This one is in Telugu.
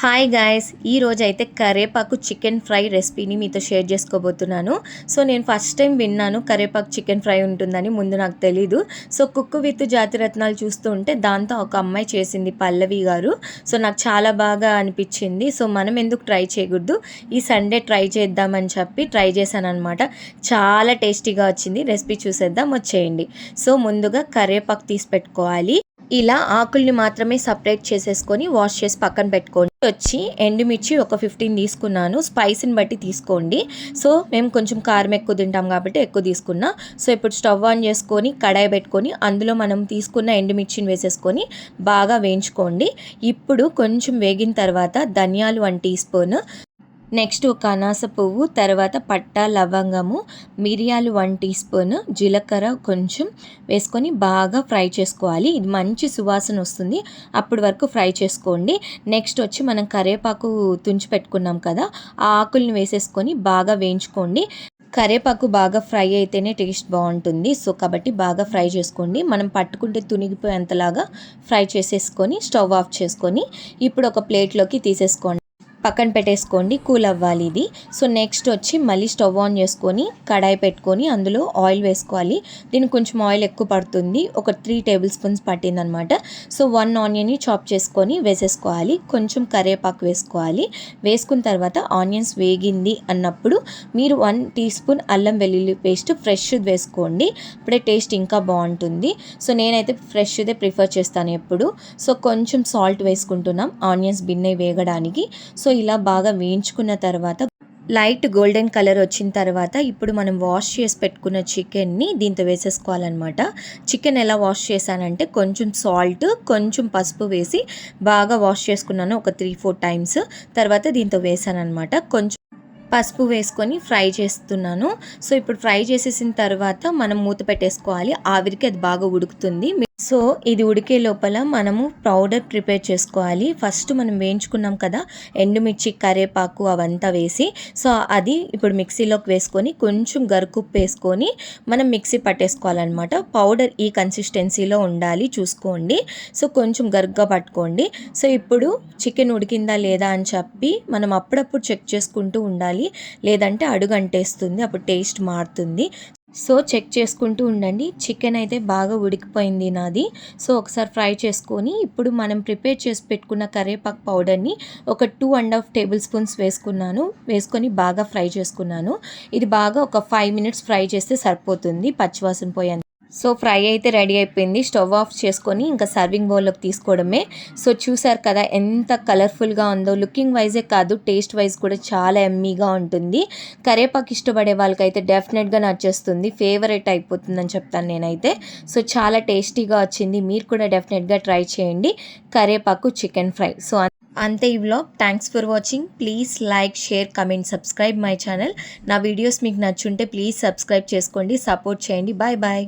హాయ్ గాయ్స్, ఈరోజైతే కరేపాకు చికెన్ ఫ్రై రెసిపీని మీతో షేర్ చేసుకోబోతున్నాను. సో నేను ఫస్ట్ టైం విన్నాను కరేపాకు చికెన్ ఫ్రై ఉంటుందని. ముందు నాకు తెలీదు. సో కుక్కు విత్ జాతిరత్నాలు చూస్తూ ఉంటే దాంతో ఒక అమ్మాయి చేసింది, పల్లవి గారు. సో నాకు చాలా బాగా అనిపించింది. సో మనం ఎందుకు ట్రై చేయకూడదు, ఈ సండే ట్రై చేద్దామని చెప్పి ట్రై చేశాను అనమాట. చాలా టేస్టీగా వచ్చింది. రెసిపీ చూసేద్దాం, వచ్చేయండి. సో ముందుగా కరేపాకు తీసి పెట్టుకోవాలి. ఇలా ఆకుల్ని మాత్రమే సపరేట్ చేసేసుకొని వాష్ చేసి పక్కన పెట్టుకోండి. వచ్చి ఎండుమిర్చి ఒక 15 తీసుకున్నాను. స్పైస్ని బట్టి తీసుకోండి. సో మేము కొంచెం కారం ఎక్కువ తింటాం కాబట్టి ఎక్కువ తీసుకున్నా. సో ఇప్పుడు స్టవ్ ఆన్ చేసుకొని కడాయి పెట్టుకొని అందులో మనం తీసుకున్న ఎండుమిర్చిని వేసేసుకొని బాగా వేయించుకోండి. ఇప్పుడు కొంచెం వేగిన తర్వాత ధనియాలు 1 టీ స్పూన్, నెక్స్ట్ ఒక అనాస పువ్వు, తర్వాత పట్ట, లవంగము, మిరియాలు 1 టీ స్పూన్, జీలకర్ర కొంచెం వేసుకొని బాగా ఫ్రై చేసుకోవాలి. ఇది మంచి సువాసన వస్తుంది, అప్పటి వరకు ఫ్రై చేసుకోండి. నెక్స్ట్ వచ్చి మనం కరివేపాకు తుంచి పెట్టుకున్నాం కదా, ఆ ఆకుల్ని వేసేసుకొని బాగా వేయించుకోండి. కరివేపాకు బాగా ఫ్రై అయితేనే టేస్ట్ బాగుంటుంది. సో కాబట్టి బాగా ఫ్రై చేసుకోండి. మనం పట్టుకుంటే తునిగిపోయేంతలాగా ఫ్రై చేసేసుకొని స్టవ్ ఆఫ్ చేసుకొని ఇప్పుడు ఒక ప్లేట్లోకి తీసేసుకోండి, పక్కన పెట్టేసుకోండి. కూల్ అవ్వాలి ఇది. సో నెక్స్ట్ వచ్చి మళ్ళీ స్టవ్ ఆన్ చేసుకొని కడాయి పెట్టుకొని అందులో ఆయిల్ వేసుకోవాలి. దీనికి కొంచెం ఆయిల్ ఎక్కువ పడుతుంది, ఒక 3 టేబుల్ స్పూన్స్ పట్టిందనమాట. సో 1 ఆనియన్ని చాప్ చేసుకొని వేసేసుకోవాలి. కొంచెం కరివేపాకు వేసుకోవాలి. వేసుకున్న తర్వాత ఆనియన్స్ వేగింది అన్నప్పుడు మీరు 1 టీ స్పూన్ అల్లం వెల్లుల్లి పేస్ట్ ఫ్రెష్ వేసుకోండి. ఇప్పుడే టేస్ట్ ఇంకా బాగుంటుంది. సో నేనైతే ఫ్రెష్దే ప్రిఫర్ చేస్తాను ఎప్పుడు. సో కొంచెం సాల్ట్ వేసుకుంటున్నాం ఆనియన్స్ బిన్నె వేగడానికి. సో ఇలా బాగా వేయించుకున్న తర్వాత లైట్ గోల్డెన్ కలర్ వచ్చిన తర్వాత ఇప్పుడు మనం వాష్ చేసి పెట్టుకున్న చికెన్ని దీంతో వేసేసుకోవాలన్నమాట. చికెన్ ఎలా వాష్ చేశానంటే కొంచెం సాల్ట్, కొంచెం పసుపు వేసి బాగా వాష్ చేసుకున్నాను ఒక 3-4 టైమ్స్. తర్వాత దీంతో వేసాను అనమాట. కొంచెం పసుపు వేసుకొని ఫ్రై చేస్తున్నాను. సో ఇప్పుడు ఫ్రై చేసేసిన తర్వాత మనం మూత పెట్టేసుకోవాలి. ఆవిరికి అది బాగా ఉడుకుతుంది. సో ఇది ఉడికే లోపల మనము పౌడర్ ప్రిపేర్ చేసుకోవాలి. ఫస్ట్ మనం వేయించుకున్నాం కదా ఎండుమిర్చి, కరివేపాకు అవంతా వేసి, సో అది ఇప్పుడు మిక్సీలోకి వేసుకొని కొంచెం గరుకుప్పు వేసుకొని మనం మిక్సీ పట్టేసుకోవాలన్నమాట. పౌడర్ ఈ కన్సిస్టెన్సీలో ఉండాలి, చూసుకోండి. సో కొంచెం గరుగ్గా పట్టుకోండి. సో ఇప్పుడు చికెన్ ఉడికిందా లేదా అని చెప్పి మనం అప్పుడప్పుడు చెక్ చేసుకుంటూ ఉండాలి, లేదంటే అడుగు అంటేస్తుంది, అప్పుడు టేస్ట్ మారుతుంది. సో చెక్ చేసుకుంటూ ఉండండి. చికెన్ అయితే బాగా ఉడికిపోయింది నాది. సో ఒకసారి ఫ్రై చేసుకొని ఇప్పుడు మనం ప్రిపేర్ చేసి పెట్టుకున్న కరివేపాకు పౌడర్ని ఒక 2.5 టేబుల్ స్పూన్స్ వేసుకొని బాగా ఫ్రై చేసుకున్నాను. ఇది బాగా ఒక 5 మినిట్స్ ఫ్రై చేస్తే సరిపోతుంది, పచ్చివాసన పోయేంత. సో ఫ్రై అయితే రెడీ అయిపోయింది. స్టవ్ ఆఫ్ చేసుకొని ఇంకా సర్వింగ్ బౌల్లోకి తీసుకోవడమే. సో చూసారు కదా ఎంత కలర్ఫుల్గా ఉందో. లుకింగ్ వైజే కాదు, టేస్ట్ వైజ్ కూడా చాలా ఎమ్మీగా ఉంటుంది. కరివేపాకు ఇష్టపడే వాళ్ళకైతే డెఫినెట్గా నచ్చేస్తుంది, ఫేవరెట్ అయిపోతుందని చెప్తాను నేనైతే. సో చాలా టేస్టీగా వచ్చింది. మీరు కూడా డెఫినెట్గా ట్రై చేయండి కరివేపాకు చికెన్ ఫ్రై. సో అంతే ఈ vlog. Thanks for watching. Please like, share, comment, subscribe my channel. నా వీడియోస్ మీకు నచ్చుంటే ప్లీజ్ సబ్స్క్రైబ్ చేసుకోండి, సపోర్ట్ చేయండి. Bye bye.